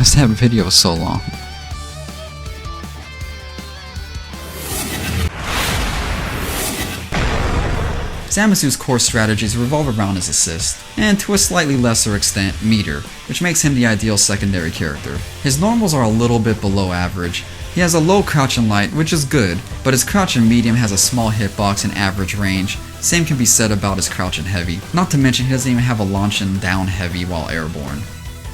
is that video so long? Zamasu's core strategies revolve around his assist, and to a slightly lesser extent, meter, which makes him the ideal secondary character. His normals are a little bit below average. He has a low crouch and light, which is good, but his crouch and medium has a small hitbox and average range. Same can be said about his crouch and heavy, not to mention he doesn't even have a launch and down heavy while airborne.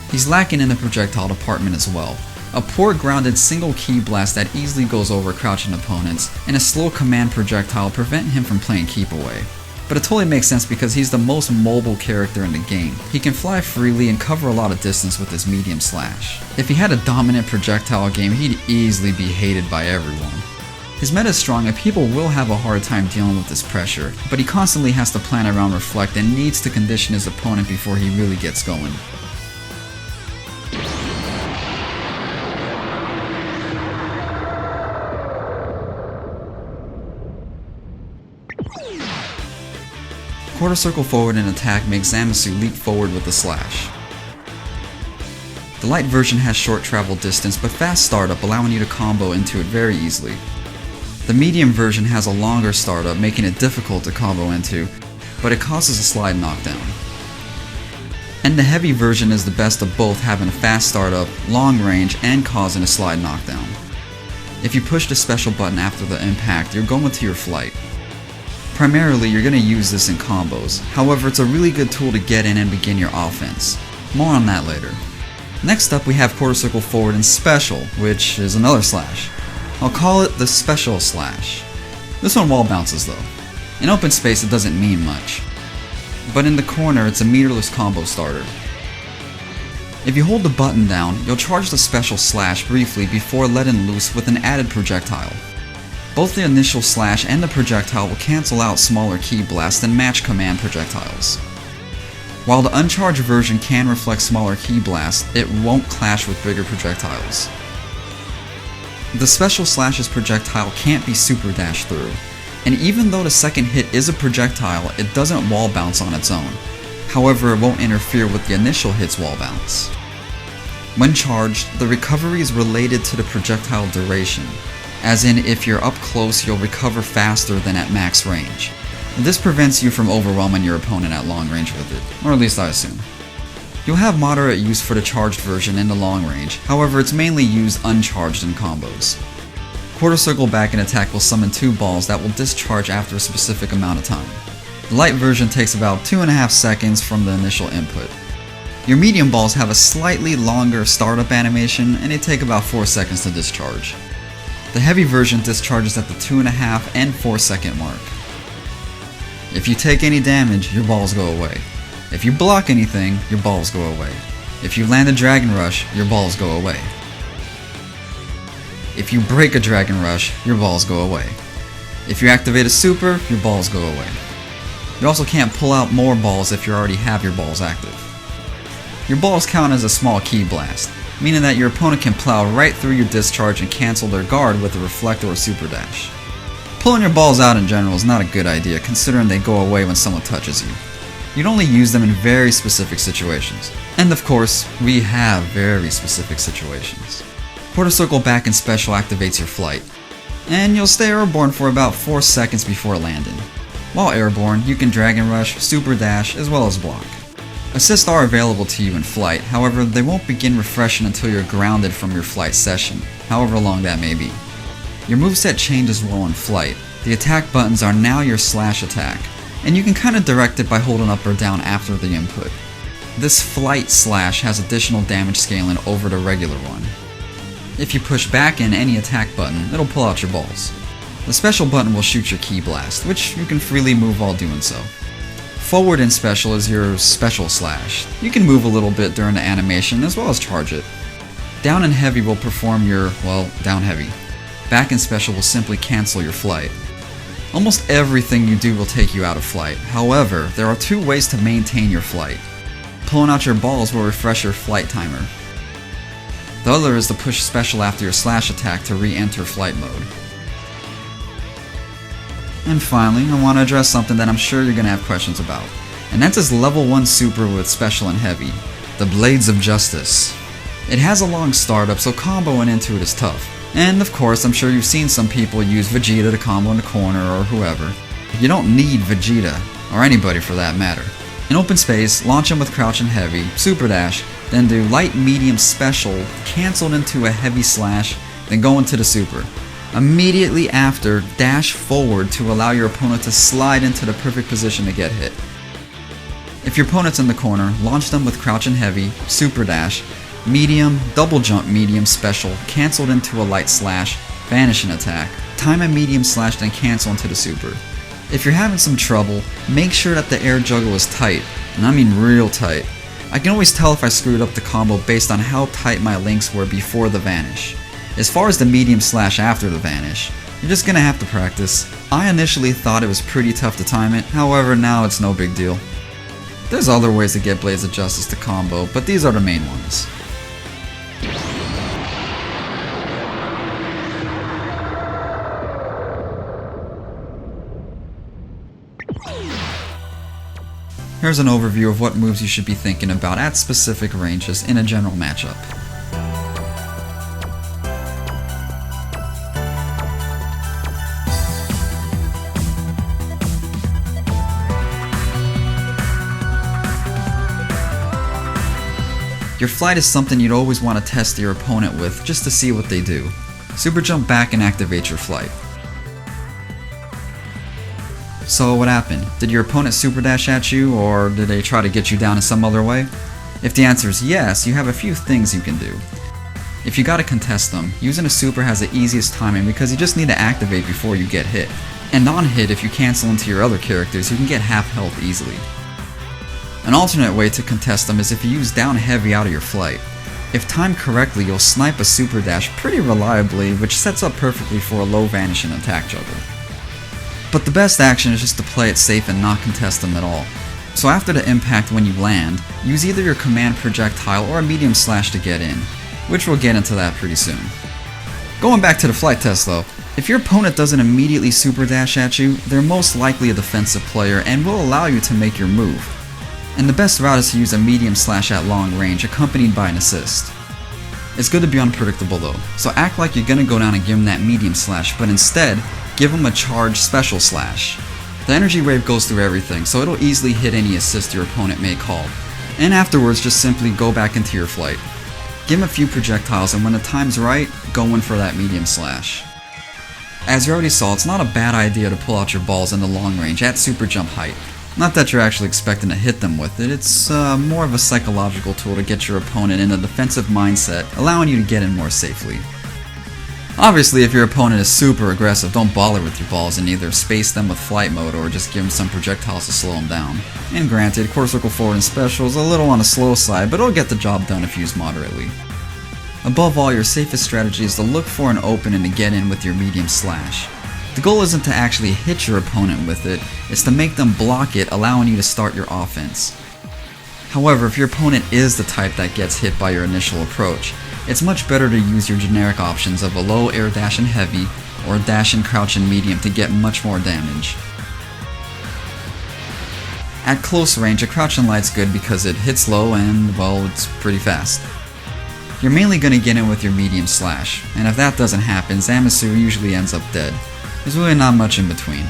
He's lacking in the projectile department as well. A poor grounded single key blast that easily goes over crouching opponents, and a slow command projectile prevent him from playing keep away. But it totally makes sense because he's the most mobile character in the game. He can fly freely and cover a lot of distance with his medium slash. If he had a dominant projectile game, he'd easily be hated by everyone. His meta is strong and people will have a hard time dealing with this pressure, but he constantly has to plan around reflect and needs to condition his opponent before he really gets going. Quarter circle forward and attack makes Zamasu leap forward with the slash. The light version has short travel distance but fast startup, allowing you to combo into it very easily. The medium version has a longer startup, making it difficult to combo into, but it causes a slide knockdown. And the heavy version is the best of both, having a fast startup, long range, and causing a slide knockdown. If you push the special button after the impact, you're going to your flight. Primarily, you're going to use this in combos, however it's a really good tool to get in and begin your offense. More on that later. Next up we have quarter circle forward and special, which is another slash. I'll call it the special slash. This one wall bounces though. In open space it doesn't mean much, but in the corner it's a meterless combo starter. If you hold the button down, you'll charge the special slash briefly before letting loose with an added projectile. Both the initial slash and the projectile will cancel out smaller key blasts and match command projectiles. While the uncharged version can reflect smaller key blasts, it won't clash with bigger projectiles. The special slash's projectile can't be super dashed through, and even though the second hit is a projectile, it doesn't wall bounce on its own. However, it won't interfere with the initial hit's wall bounce. When charged, the recovery is related to the projectile duration. As in, if you're up close, you'll recover faster than at max range. This prevents you from overwhelming your opponent at long range with it, or at least I assume. You'll have moderate use for the charged version in the long range, however it's mainly used uncharged in combos. Quarter circle back and attack will summon 2 balls that will discharge after a specific amount of time. The light version takes about 2.5 seconds from the initial input. Your medium balls have a slightly longer startup animation and they take about 4 seconds to discharge. The heavy version discharges at the 2.5 and 4 second mark. If you take any damage, your balls go away. If you block anything, your balls go away. If you land a Dragon Rush, your balls go away. If you break a Dragon Rush, your balls go away. If you activate a super, your balls go away. You also can't pull out more balls if you already have your balls active. Your balls count as a small key blast, meaning that your opponent can plow right through your discharge and cancel their guard with a reflect or a super dash. Pulling your balls out in general is not a good idea considering they go away when someone touches you. You'd only use them in very specific situations. And of course, we have very specific situations. Quarter circle back and special activates your flight, and you'll stay airborne for about 4 seconds before landing. While airborne, you can Dragon Rush, super dash, as well as block. Assists are available to you in flight, however they won't begin refreshing until you're grounded from your flight session, however long that may be. Your moveset changes while in flight. The attack buttons are now your slash attack, and you can kinda direct it by holding up or down after the input. This flight slash has additional damage scaling over the regular one. If you push back in any attack button, it'll pull out your balls. The special button will shoot your key blast, which you can freely move while doing so. Forward in special is your special slash. You can move a little bit during the animation as well as charge it. Down and heavy will perform your, well, down heavy. Back in special will simply cancel your flight. Almost everything you do will take you out of flight. However, there are 2 ways to maintain your flight. Pulling out your balls will refresh your flight timer. The other is to push special after your slash attack to re-enter flight mode. And finally, I want to address something that I'm sure you're going to have questions about. And that's his level 1 super with special and heavy, the Blades of Justice. It has a long startup, so comboing into it is tough. And of course, I'm sure you've seen some people use Vegeta to combo in the corner or whoever. You don't need Vegeta, or anybody for that matter. In open space, launch him with crouch and heavy, super dash, then do light medium special, cancelled into a heavy slash, then go into the super. Immediately after, dash forward to allow your opponent to slide into the perfect position to get hit. If your opponent's in the corner, launch them with crouch and heavy, super dash, medium, double jump medium special, cancelled into a light slash, vanishing attack, time a medium slash then cancel into the super. If you're having some trouble, make sure that the air juggle is tight, and I mean real tight. I can always tell if I screwed up the combo based on how tight my links were before the vanish. As far as the medium slash after the vanish, you're just gonna have to practice. I initially thought it was pretty tough to time it, however now it's no big deal. There's other ways to get Blades of Justice to combo, but these are the main ones. Here's an overview of what moves you should be thinking about at specific ranges in a general matchup. Your flight is something you'd always want to test your opponent with just to see what they do. Super jump back and activate your flight. So what happened? Did your opponent super dash at you, or did they try to get you down in some other way? If the answer is yes, you have a few things you can do. If you gotta contest them, using a super has the easiest timing because you just need to activate before you get hit. And non-hit, if you cancel into your other characters, you can get half health easily. An alternate way to contest them is if you use down heavy out of your flight. If timed correctly, you'll snipe a super dash pretty reliably, which sets up perfectly for a low vanishing attack juggle. But the best action is just to play it safe and not contest them at all. So after the impact when you land, use either your command projectile or a medium slash to get in, which we'll get into that pretty soon. Going back to the flight test though, if your opponent doesn't immediately super dash at you, they're most likely a defensive player and will allow you to make your move. And the best route is to use a medium slash at long range accompanied by an assist. It's good to be unpredictable though, so act like you're gonna go down and give him that medium slash, but instead, give him a charged special slash. The energy wave goes through everything, so it'll easily hit any assist your opponent may call. And afterwards, just simply go back into your flight. Give him a few projectiles, and when the time's right, go in for that medium slash. As you already saw, it's not a bad idea to pull out your balls in the long range at super jump height. Not that you're actually expecting to hit them with it, it's more of a psychological tool to get your opponent in a defensive mindset, allowing you to get in more safely. Obviously, if your opponent is super aggressive, don't bother with your balls and either space them with flight mode or just give them some projectiles to slow them down. And granted, quarter circle forward and special is a little on the slow side, but it'll get the job done if used moderately. Above all, your safest strategy is to look for an opening to get in with your medium slash. The goal isn't to actually hit your opponent with it, it's to make them block it, allowing you to start your offense. However, if your opponent is the type that gets hit by your initial approach, it's much better to use your generic options of a low air dash and heavy, or dash and crouch and medium to get much more damage. At close range, a crouch and light's good because it hits low and, well, it's pretty fast. You're mainly going to get in with your medium slash, and if that doesn't happen, Zamasu usually ends up dead. There's really not much in between.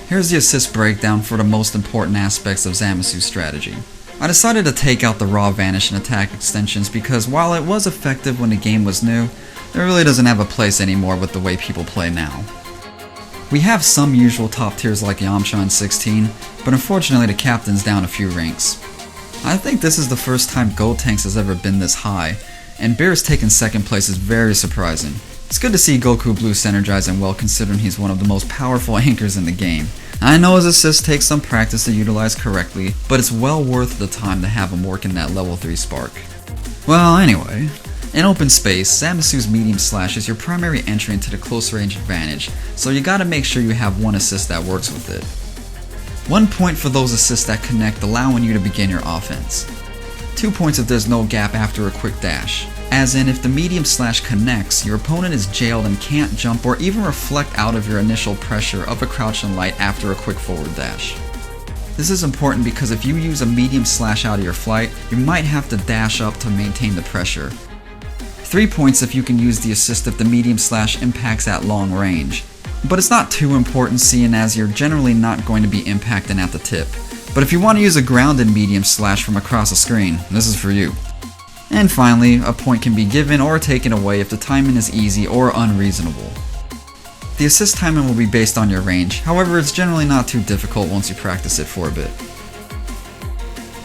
Here's the assist breakdown for the most important aspects of Zamasu's strategy. I decided to take out the raw vanish and attack extensions because while it was effective when the game was new, it really doesn't have a place anymore with the way people play now. We have some usual top tiers like Yamcha in 16, but unfortunately the captain's down a few ranks. I think this is the first time Gotenks has ever been this high, and Beerus taking second place is very surprising. It's good to see Goku Blue synergizing well considering he's one of the most powerful anchors in the game. I know his assist takes some practice to utilize correctly, but it's well worth the time to have him work in that level 3 spark. Well, anyway, in open space, Zamasu's medium slash is your primary entry into the close range advantage, so you gotta make sure you have one assist that works with it. 1 point for those assists that connect, allowing you to begin your offense. 2 points if there's no gap after a quick dash. as in if the medium slash connects, your opponent is jailed and can't jump or even reflect out of your initial pressure of a crouch and light after a quick forward dash. This is important because if you use a medium slash out of your flight, you might have to dash up to maintain the pressure. 3 points if you can use the assist if the medium slash impacts at long range. But it's not too important seeing as you're generally not going to be impacting at the tip. But if you want to use a grounded medium slash from across the screen, this is for you. And finally, a point can be given or taken away if the timing is easy or unreasonable. The assist timing will be based on your range, however it's generally not too difficult once you practice it for a bit.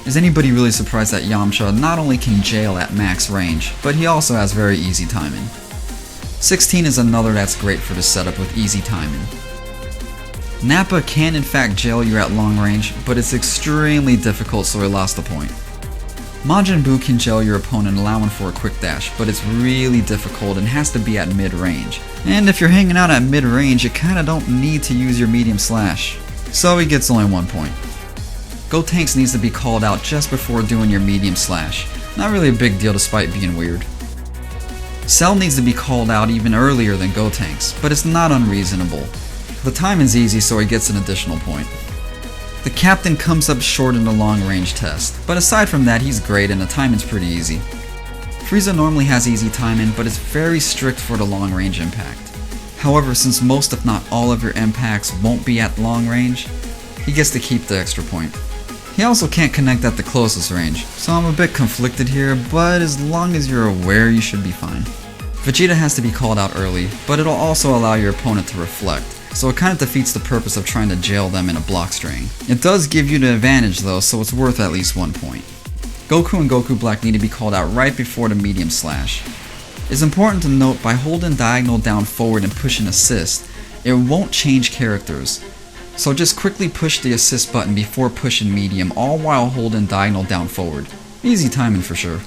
Is anybody really surprised that Yamcha not only can jail at max range, but he also has very easy timing? 16 is another that's great for the setup with easy timing. Nappa can in fact jail you at long range, but it's extremely difficult, so he lost the point. Majin Buu can jail your opponent allowing for a quick dash, but it's really difficult and has to be at mid-range. And if you're hanging out at mid-range, you kinda don't need to use your medium slash. So he gets only 1 point. Gotenks needs to be called out just before doing your medium slash. Not really a big deal despite being weird. Cell needs to be called out even earlier than Gotenks, but it's not unreasonable. The timing's easy, so he gets an additional point. The captain comes up short in the long range test, but aside from that he's great and the timing's pretty easy. Frieza normally has easy timing, but it's very strict for the long range impact. However, since most if not all of your impacts won't be at long range, he gets to keep the extra point. He also can't connect at the closest range, so I'm a bit conflicted here, but as long as you're aware you should be fine. Vegeta has to be called out early, but it'll also allow your opponent to reflect, so it kind of defeats the purpose of trying to jail them in a block string. It does give you the advantage though, so it's worth at least 1 point. Goku and Goku Black need to be called out right before the medium slash. It's important to note by holding diagonal down forward and pushing assist, it won't change characters. So just quickly push the assist button before pushing medium, all while holding diagonal down forward. Easy timing for sure.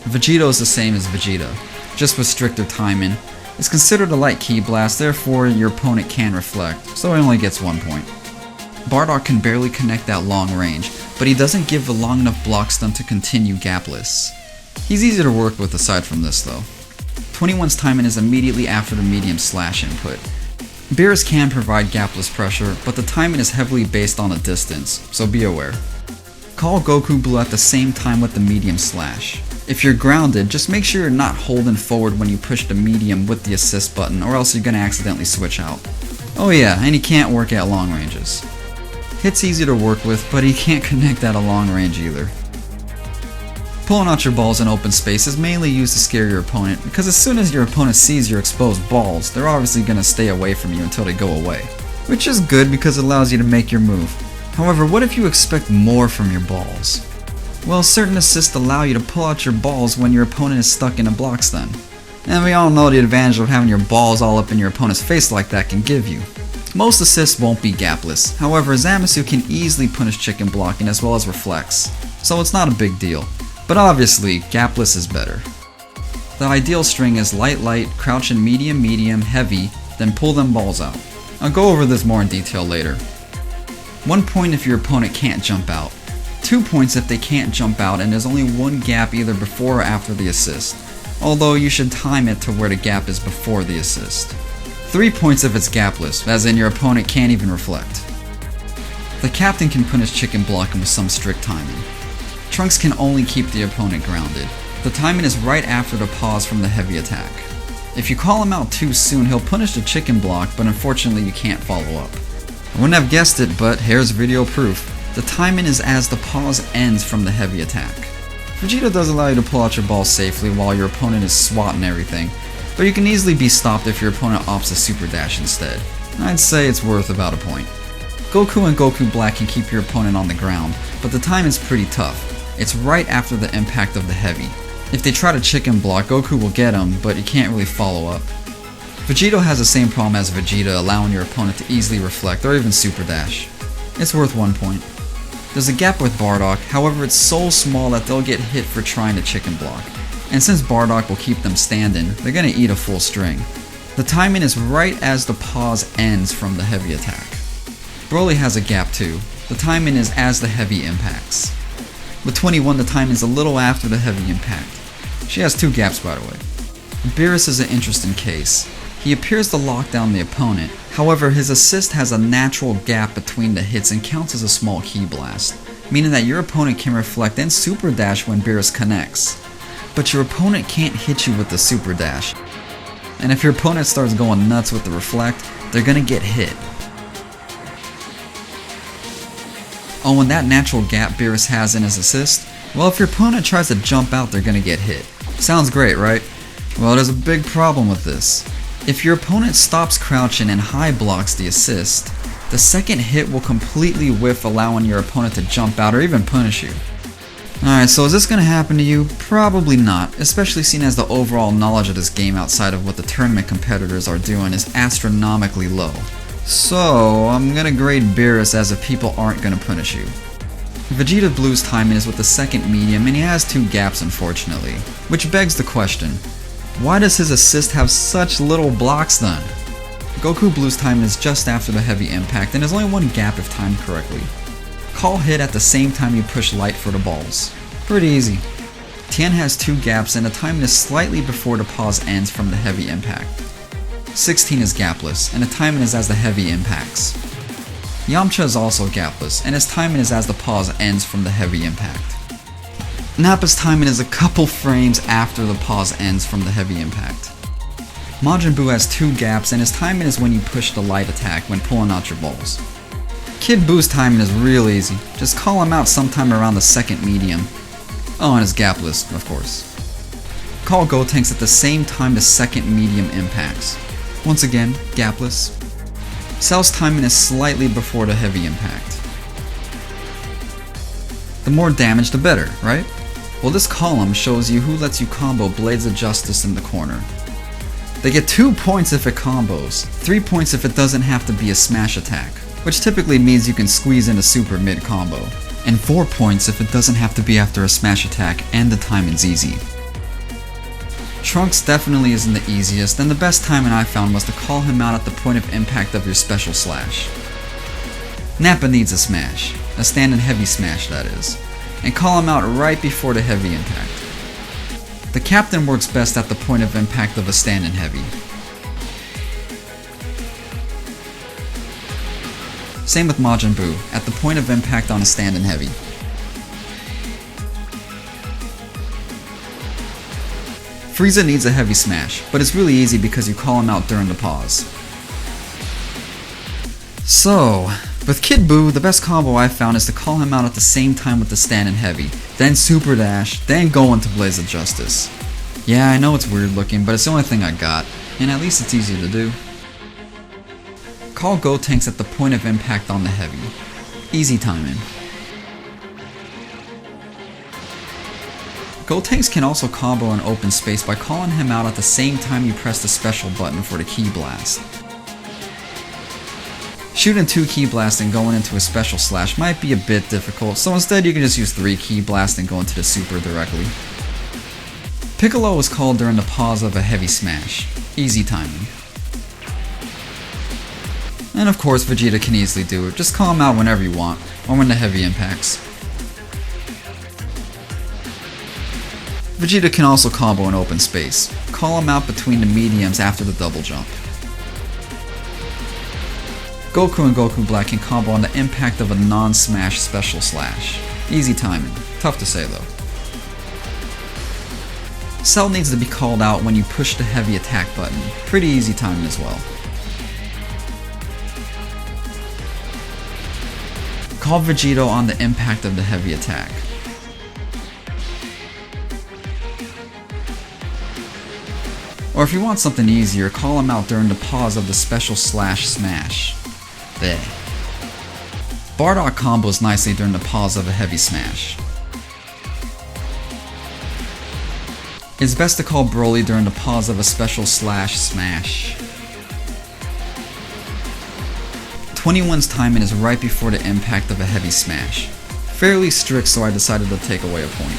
Vegito is the same as Vegeta, just with stricter timing. It's considered a light ki blast, therefore your opponent can reflect, so he only gets 1 point. Bardock can barely connect at long range, but he doesn't give a long enough block stun to continue gapless. He's easy to work with aside from this though. 21's timing is immediately after the medium slash input. Beerus can provide gapless pressure, but the timing is heavily based on the distance, so be aware. Call Goku Blue at the same time with the medium slash. If you're grounded, just make sure you're not holding forward when you push the medium with the assist button, or else you're gonna accidentally switch out. Oh yeah, and he can't work at long ranges. Hit's easy to work with, but he can't connect at a long range either. Pulling out your balls in open space is mainly used to scare your opponent, because as soon as your opponent sees your exposed balls, they're obviously going to stay away from you until they go away. Which is good because it allows you to make your move. However, what if you expect more from your balls? Well, certain assists allow you to pull out your balls when your opponent is stuck in a block stun. And we all know the advantage of having your balls all up in your opponent's face like that can give you. Most assists won't be gapless, however Zamasu can easily punish chicken blocking as well as reflex, so it's not a big deal. But obviously, gapless is better. The ideal string is light light, crouch in medium medium, heavy, then pull them balls out. I'll go over this more in detail later. 1 point if your opponent can't jump out. 2 points if they can't jump out and there's only one gap either before or after the assist, although you should time it to where the gap is before the assist. 3 points if it's gapless, as in your opponent can't even reflect. The captain can punish chicken blocking with some strict timing. Trunks can only keep the opponent grounded. The timing is right after the pause from the heavy attack. If you call him out too soon, he'll punish the chicken block, but unfortunately you can't follow up. I wouldn't have guessed it, but here's video proof. The timing is as the pause ends from the heavy attack. Vegeta does allow you to pull out your ball safely while your opponent is swatting everything, but you can easily be stopped if your opponent opts a super dash instead. I'd say it's worth about a point. Goku and Goku Black can keep your opponent on the ground, but the time is pretty tough. It's right after the impact of the heavy. If they try to chicken block, Goku will get him, but you can't really follow up. Vegito has the same problem as Vegeta, allowing your opponent to easily reflect or even super dash. It's worth 1 point. There's a gap with Bardock, however it's so small that they'll get hit for trying to chicken block. And since Bardock will keep them standing, they're gonna eat a full string. The timing is right as the pause ends from the heavy attack. Broly has a gap too. The timing is as the heavy impacts. With 21, the timing is a little after the heavy impact. She has 2 gaps, by the way. Beerus is an interesting case. He appears to lock down the opponent, however his assist has a natural gap between the hits and counts as a small ki blast, meaning that your opponent can reflect and super dash when Beerus connects. But your opponent can't hit you with the super dash. And if your opponent starts going nuts with the reflect, they're gonna get hit. Oh, and that natural gap Beerus has in his assist? Well, if your opponent tries to jump out, they're gonna get hit. Sounds great, right? Well, there's a big problem with this. If your opponent stops crouching and high blocks the assist, the second hit will completely whiff, allowing your opponent to jump out or even punish you. Alright, so is this going to happen to you? Probably not, especially seeing as the overall knowledge of this game outside of what the tournament competitors are doing is astronomically low. So, I'm going to grade Beerus as if people aren't going to punish you. Vegeta Blue's timing is with the second medium and he has 2 gaps unfortunately, which begs the question, why does his assist have such little blocks then? Goku Blue's timing is just after the heavy impact and there's only 1 gap if timed correctly. Call hit at the same time you push light for the balls. Pretty easy. Tien has 2 gaps and the timing is slightly before the pause ends from the heavy impact. 16 is gapless and the timing is as the heavy impacts. Yamcha is also gapless and his timing is as the pause ends from the heavy impact. Nappa's timing is a couple frames after the pause ends from the heavy impact. Majin Buu has 2 gaps and his timing is when you push the light attack when pulling out your balls. Kid Buu's timing is real easy, just call him out sometime around the second medium. Oh, and it's gapless, of course. Call Gotenks at the same time the second medium impacts. Once again, gapless. Cell's timing is slightly before the heavy impact. The more damage the better, right? Well, this column shows you who lets you combo Blades of Justice in the corner. They get 2 points if it combos, 3 points if it doesn't have to be a smash attack, which typically means you can squeeze in a super mid combo, and 4 points if it doesn't have to be after a smash attack and the timing's easy. Trunks definitely isn't the easiest, and the best timing I found was to call him out at the point of impact of your special slash. Nappa needs a smash, a standing heavy smash that is, and call him out right before the heavy impact. The captain works best at the point of impact of a standing heavy. Same with Majin Buu, at the point of impact on a standing heavy. Frieza needs a heavy smash, but it's really easy because you call him out during the pause. So, with Kid Buu, the best combo I've found is to call him out at the same time with the standing heavy, then super dash, then go into Blaze of Justice. Yeah, I know it's weird looking, but it's the only thing I got, and at least it's easier to do. Call Gotenks at the point of impact on the heavy. Easy timing. Gotenks can also combo in open space by calling him out at the same time you press the special button for the ki blast. Shooting 2 ki blasts and going into a special slash might be a bit difficult, so instead you can just use 3 ki blasts and go into the super directly. Piccolo is called during the pause of a heavy smash. Easy timing. And of course Vegeta can easily do it, just call him out whenever you want, or when the heavy impacts. Vegeta can also combo in open space. Call him out between the mediums after the double jump. Goku and Goku Black can combo on the impact of a non-smash special slash. Easy timing. Tough to say though. Cell needs to be called out when you push the heavy attack button. Pretty easy timing as well. Call Vegito on the impact of the heavy attack. Or if you want something easier, call him out during the pause of the special slash smash. There. Bardock combos nicely during the pause of a heavy smash. It's best to call Broly during the pause of a special slash smash. 21's timing is right before the impact of a heavy smash. Fairly strict, so I decided to take away a point.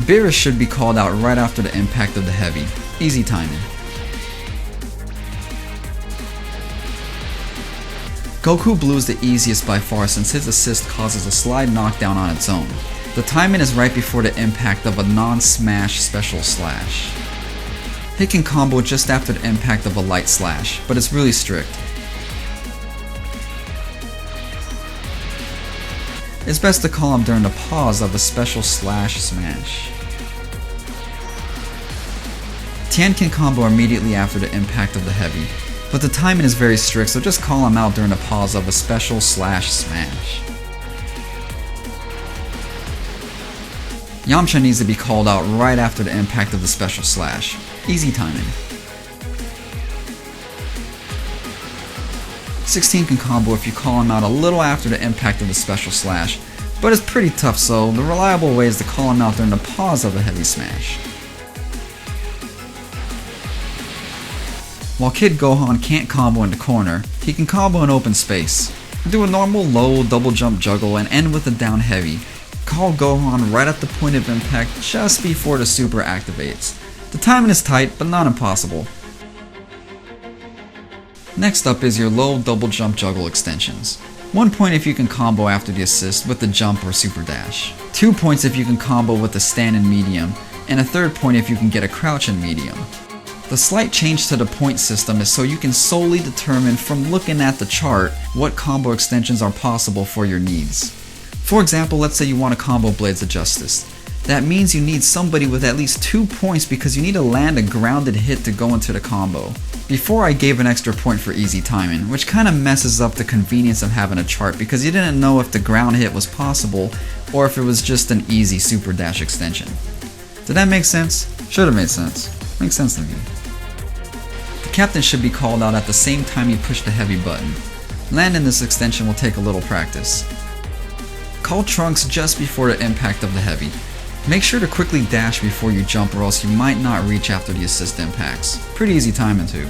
Beerus should be called out right after the impact of the heavy. Easy timing. Goku Blue is the easiest by far since his assist causes a slide knockdown on its own. The timing is right before the impact of a non-smash special slash. Hit can combo just after the impact of a light slash, but it's really strict. It's best to call him during the pause of a special slash smash. Tian can combo immediately after the impact of the heavy, but the timing is very strict, so just call him out during the pause of a special slash smash. Yamcha needs to be called out right after the impact of the special slash. Easy timing. 16 can combo if you call him out a little after the impact of the special slash, but it's pretty tough, so the reliable way is to call him out during the pause of a heavy smash. While Kid Gohan can't combo in the corner, he can combo in open space. Do a normal low double jump juggle and end with a down heavy. Call Gohan right at the point of impact just before the super activates. The timing is tight, but not impossible. Next up is your low double jump juggle extensions. 1 point if you can combo after the assist with the jump or super dash. 2 points if you can combo with the stand in medium, and a 3rd point if you can get a crouch in medium. The slight change to the point system is so you can solely determine from looking at the chart what combo extensions are possible for your needs. For example, let's say you want to combo Blades of Justice. That means you need somebody with at least 2 points because you need to land a grounded hit to go into the combo. Before I gave an extra point for easy timing, which kinda messes up the convenience of having a chart because you didn't know if the ground hit was possible or if it was just an easy super dash extension. Did that make sense? Should've made sense. Makes sense to me. The captain should be called out at the same time you push the heavy button. Landing this extension will take a little practice. Call Trunks just before the impact of the heavy. Make sure to quickly dash before you jump or else you might not reach after the assist impacts. Pretty easy timing too.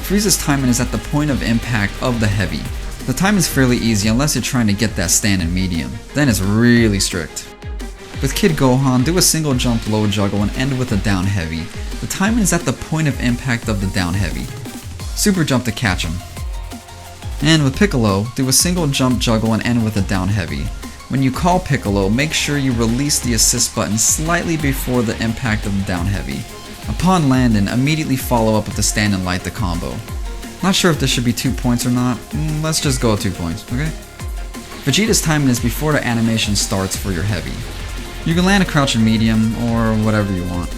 Frieza's timing is at the point of impact of the heavy. The time is fairly easy unless you're trying to get that stand in medium. Then it's really strict. With Kid Gohan, do a single jump low juggle and end with a down heavy. The timing is at the point of impact of the down heavy. Super jump to catch him. And with Piccolo, do a single jump juggle and end with a down heavy. When you call Piccolo, make sure you release the assist button slightly before the impact of the down heavy. Upon landing, immediately follow up with the stand and light the combo. Not sure if this should be 2 points or not, let's just go 2 points, okay? Vegeta's timing is before the animation starts for your heavy. You can land a crouch in medium, or whatever you want.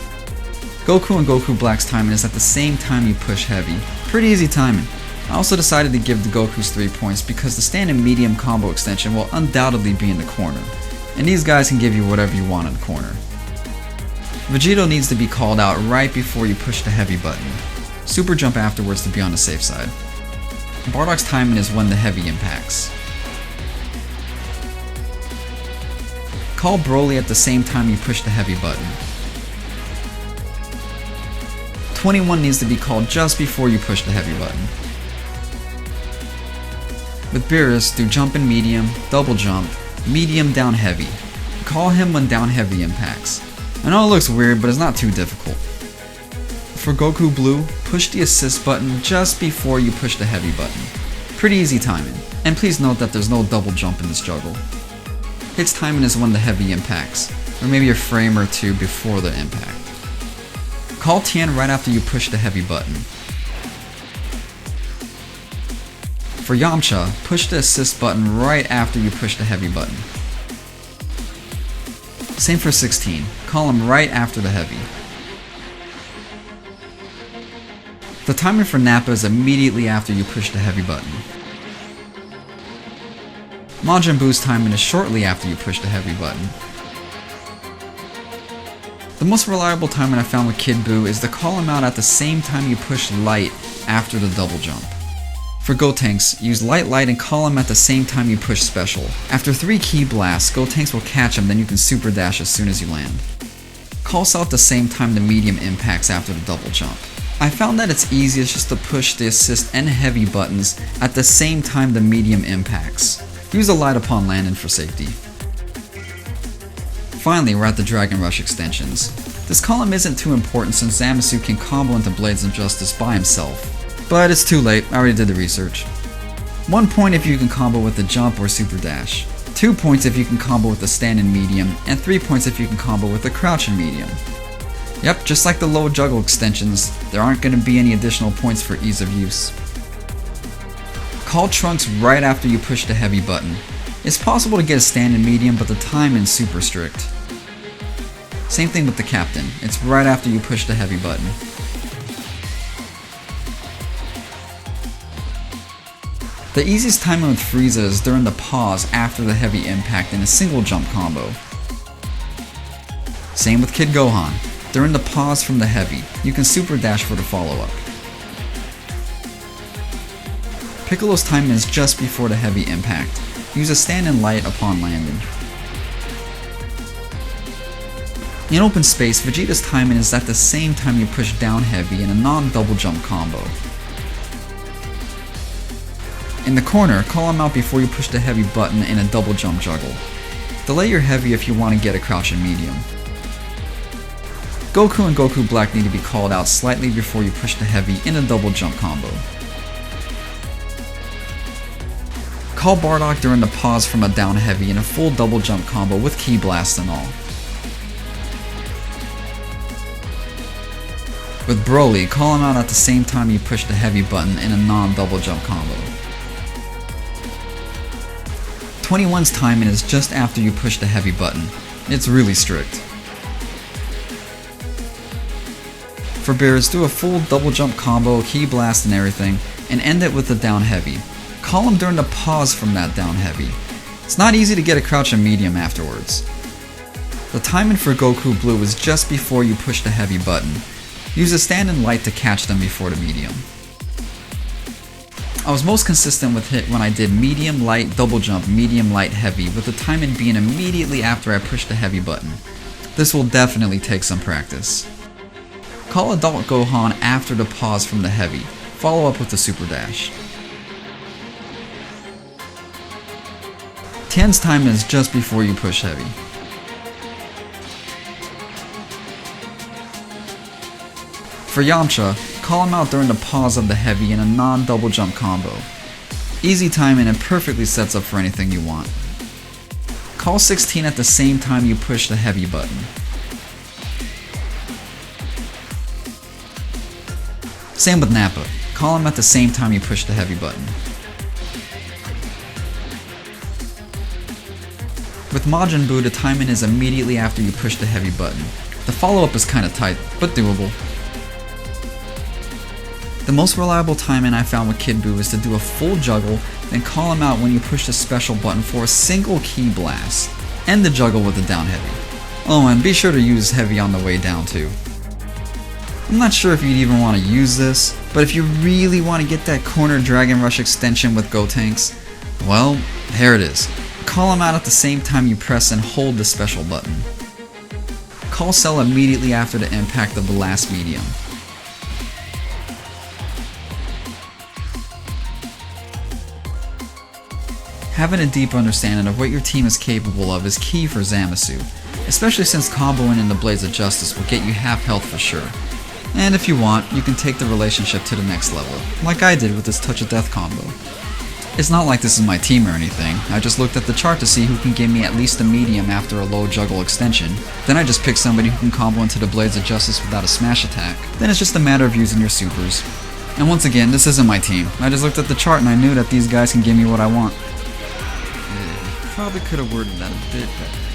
Goku and Goku Black's timing is at the same time you push heavy. Pretty easy timing. I also decided to give the Gokus 3 points because the stand and medium combo extension will undoubtedly be in the corner, and these guys can give you whatever you want in the corner. Vegito needs to be called out right before you push the heavy button. Super jump afterwards to be on the safe side. Bardock's timing is when the heavy impacts. Call Broly at the same time you push the heavy button. 21 needs to be called just before you push the heavy button. With Beerus, do jump in medium, double jump, medium down heavy. Call him when down heavy impacts. I know it looks weird, but it's not too difficult. For Goku Blue, push the assist button just before you push the heavy button. Pretty easy timing, and please note that there's no double jump in this juggle. Hit's timing is when the heavy impacts, or maybe a frame or two before the impact. Call Tien right after you push the heavy button. For Yamcha, push the assist button right after you push the heavy button. Same for 16, call him right after the heavy. The timing for Nappa is immediately after you push the heavy button. Majin Buu's timing is shortly after you push the heavy button. The most reliable timing I found with Kid Buu is to call him out at the same time you push light after the double jump. For Gotenks, use light and call him at the same time you push special. After 3 key blasts, Gotenks will catch him, then you can super dash as soon as you land. Call Cell at the same time the medium impacts after the double jump. I found that it's easiest just to push the assist and heavy buttons at the same time the medium impacts. Use the light upon landing for safety. Finally, we're at the Dragon Rush extensions. This column isn't too important since Zamasu can combo into Blades of Justice by himself. But it's too late, I already did the research. 1 point if you can combo with the jump or super dash. 2 points if you can combo with the stand-in medium, and 3 points if you can combo with the crouch-in medium. Yep, just like the low juggle extensions, there aren't going to be any additional points for ease of use. Call Trunks right after you push the heavy button. It's possible to get a stand-in medium, but the timing's super strict. Same thing with the Captain, it's right after you push the heavy button. The easiest timing with Frieza is during the pause after the heavy impact in a single jump combo. Same with Kid Gohan. During the pause from the heavy, you can super dash for the follow-up. Piccolo's timing is just before the heavy impact. Use a stand-in light upon landing. In open space, Vegeta's timing is at the same time you push down heavy in a non-double jump combo. In the corner, call him out before you push the heavy button in a double jump juggle. Delay your heavy if you want to get a crouching medium. Goku and Goku Black need to be called out slightly before you push the heavy in a double jump combo. Call Bardock during the pause from a down heavy in a full double jump combo with Ki Blast and all. With Broly, call him out at the same time you push the heavy button in a non-double jump combo. 21's timing is just after you push the heavy button. It's really strict. For Beerus, do a full double jump combo, Ki Blast and everything, and end it with the down heavy. Call him during the pause from that down heavy. It's not easy to get a crouch and medium afterwards. The timing for Goku Blue is just before you push the heavy button. Use a stand-in light to catch them before the medium. I was most consistent with hit when I did medium light double jump, medium light heavy, with the timing being immediately after I pushed the heavy button. This will definitely take some practice. Call Adult Gohan after the pause from the heavy. Follow up with the super dash. Tien's timing is just before you push heavy. For Yamcha, call him out during the pause of the heavy in a non-double jump combo. Easy timing and perfectly sets up for anything you want. Call 16 at the same time you push the heavy button. Same with Nappa, call him at the same time you push the heavy button. With Majin Buu, the timing is immediately after you push the heavy button. The follow-up is kinda tight, but doable. The most reliable timing I found with Kid Buu is to do a full juggle, then call him out when you push the special button for a single Ki Blast. End the juggle with the down heavy. Oh, and be sure to use heavy on the way down too. I'm not sure if you'd even want to use this, but if you really want to get that corner Dragon Rush extension with Gotenks, well, here it is. Call him out at the same time you press and hold the special button. Call Cell immediately after the impact of the last medium. Having a deep understanding of what your team is capable of is key for Zamasu, especially since comboing in the Blades of Justice will get you half health for sure. And if you want, you can take the relationship to the next level, like I did with this Touch of Death combo. It's not like this is my team or anything, I just looked at the chart to see who can give me at least a medium after a low juggle extension, then I just picked somebody who can combo into the Blades of Justice without a smash attack, then it's just a matter of using your supers. And once again, this isn't my team, I just looked at the chart and I knew that these guys can give me what I want. Probably could have worded that a bit better.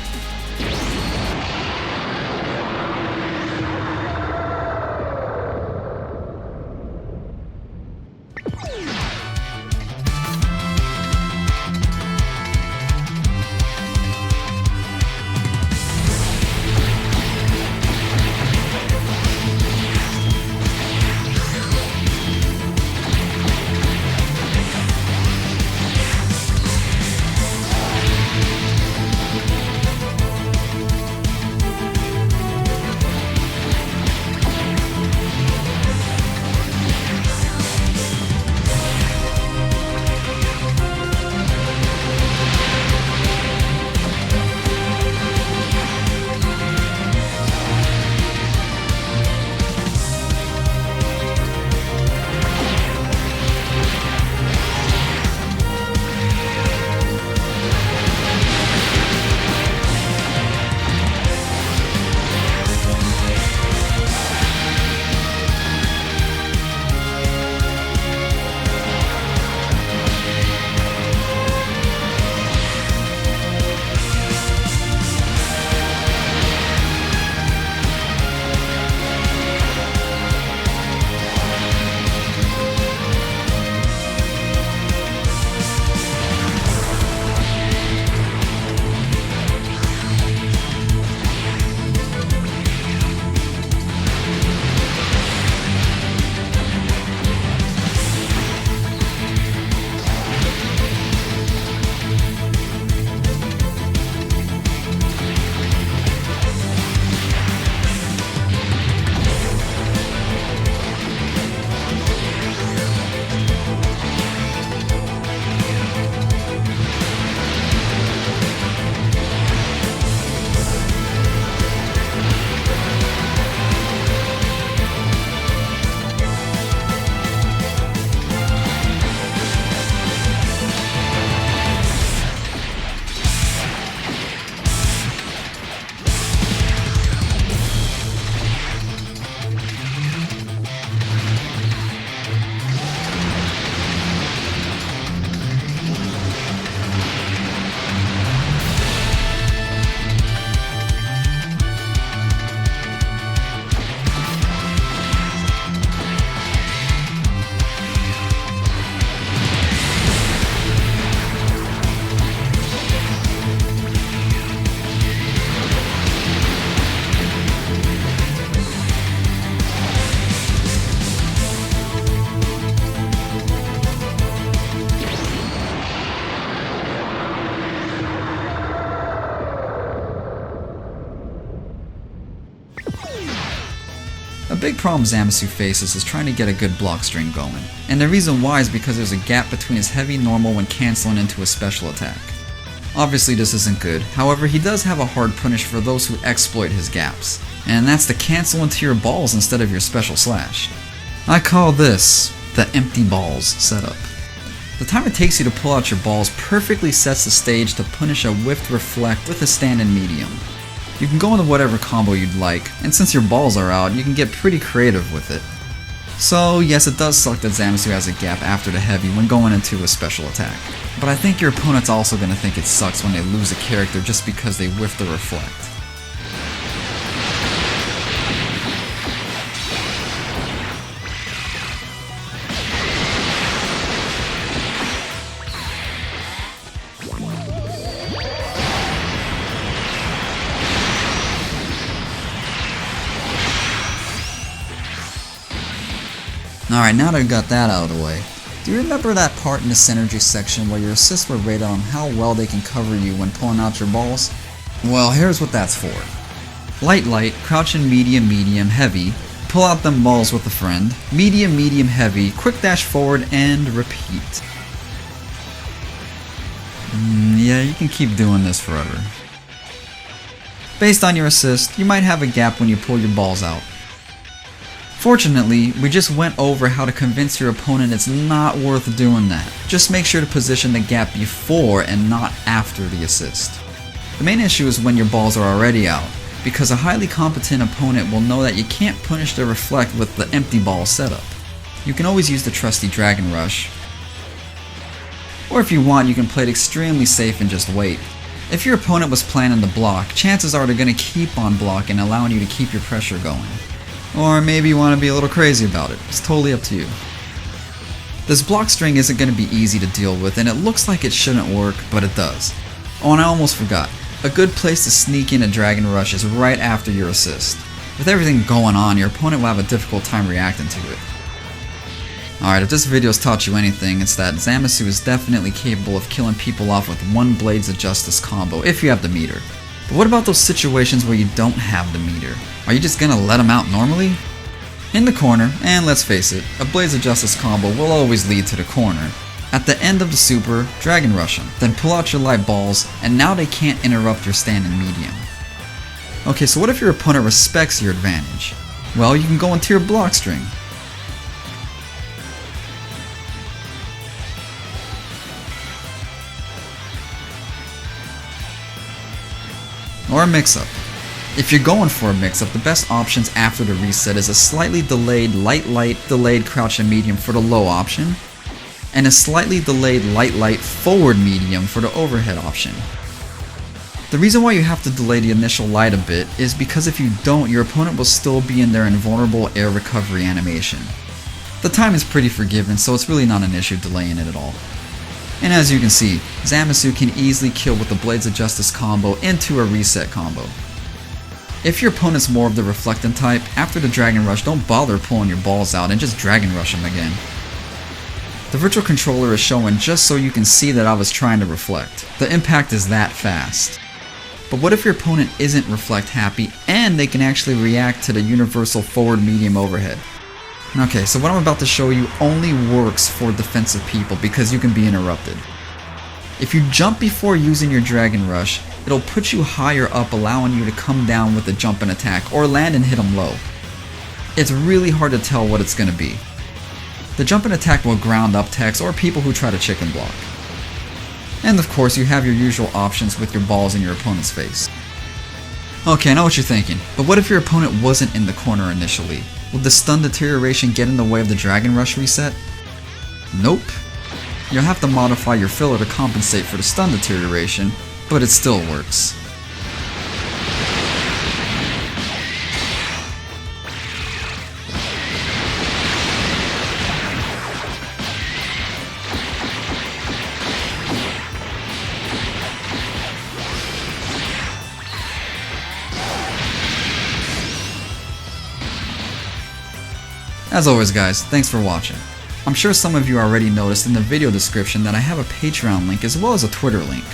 big problem Zamasu faces is trying to get a good block string going, and the reason why is because there's a gap between his heavy normal when canceling into a special attack. Obviously this isn't good, however he does have a hard punish for those who exploit his gaps, and that's to cancel into your balls instead of your special slash. I call this the empty balls setup. The time it takes you to pull out your balls perfectly sets the stage to punish a whiffed reflect with a stand-in medium. You can go into whatever combo you'd like, and since your balls are out, you can get pretty creative with it. So yes, it does suck that Zamasu has a gap after the heavy when going into a special attack, but I think your opponent's also going to think it sucks when they lose a character just because they whiffed the reflect. Alright, now that I've got that out of the way, do you remember that part in the synergy section where your assists were rated on how well they can cover you when pulling out your balls? Well, here's what that's for. Light, crouch in medium, heavy, pull out them balls with a friend, medium, heavy, quick dash forward, and repeat. Yeah, you can keep doing this forever. Based on your assist, you might have a gap when you pull your balls out. Fortunately, we just went over how to convince your opponent it's not worth doing that. Just make sure to position the gap before and not after the assist. The main issue is when your balls are already out, because a highly competent opponent will know that you can't punish the reflect with the empty ball setup. You can always use the trusty Dragon Rush, or if you want, you can play it extremely safe and just wait. If your opponent was planning to block, chances are they're going to keep on blocking, allowing you to keep your pressure going. Or maybe you want to be a little crazy about it. It's totally up to you. This block string isn't going to be easy to deal with, and it looks like it shouldn't work, but it does. Oh, and I almost forgot. A good place to sneak in a Dragon Rush is right after your assist. With everything going on, your opponent will have a difficult time reacting to it. Alright, if this video has taught you anything, it's that Zamasu is definitely capable of killing people off with one Blades of Justice combo if you have the meter. But what about those situations where you don't have the meter? Are you just gonna let him out normally? In the corner, and let's face it, a Blades of Justice combo will always lead to the corner. At the end of the super, Dragon Rush him, then pull out your light balls, and now they can't interrupt your stand-in medium. Okay, so what if your opponent respects your advantage? Well, you can go into your block string. Or a mix-up. If you're going for a mix-up, the best options after the reset is a slightly delayed light, delayed crouch and medium for the low option, and a slightly delayed light, forward medium for the overhead option. The reason why you have to delay the initial light a bit is because if you don't, your opponent will still be in their invulnerable air recovery animation. The time is pretty forgiving, so it's really not an issue delaying it at all. And as you can see, Zamasu can easily kill with the Blades of Justice combo into a reset combo. If your opponent's more of the reflectant type, after the Dragon Rush, don't bother pulling your balls out and just Dragon Rush them again. The virtual controller is showing just so you can see that I was trying to reflect. The impact is that fast. But what if your opponent isn't reflect happy and they can actually react to the universal forward medium overhead? Okay, so what I'm about to show you only works for defensive people because you can be interrupted. If you jump before using your Dragon Rush, it'll put you higher up, allowing you to come down with a jump and attack, or land and hit them low. It's really hard to tell what it's going to be. The jump and attack will ground up techs or people who try to chicken block. And of course, you have your usual options with your balls in your opponent's face. Okay, I know what you're thinking, but what if your opponent wasn't in the corner initially? Would the stun deterioration get in the way of the Dragon Rush reset? Nope. You'll have to modify your filler to compensate for the stun deterioration, but it still works. As always guys, thanks for watching. I'm sure some of you already noticed in the video description that I have a Patreon link as well as a Twitter link.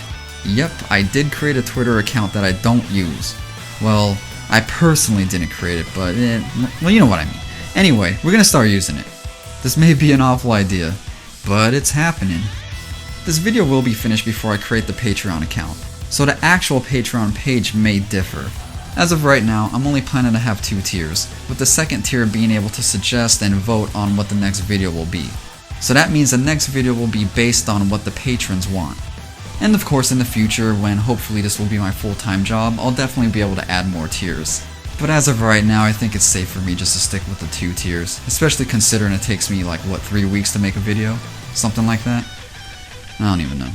Yep, I did create a Twitter account that I don't use. Well, I personally didn't create it, but well, you know what I mean. Anyway, we're gonna start using it. This may be an awful idea, but it's happening. This video will be finished before I create the Patreon account, so the actual Patreon page may differ. As of right now, I'm only planning to have 2 tiers, with the second tier being able to suggest and vote on what the next video will be. So that means the next video will be based on what the patrons want. And of course in the future, when hopefully this will be my full-time job, I'll definitely be able to add more tiers. But as of right now, I think it's safe for me just to stick with the 2 tiers, especially considering it takes me like, what, 3 weeks to make a video? Something like that? I don't even know.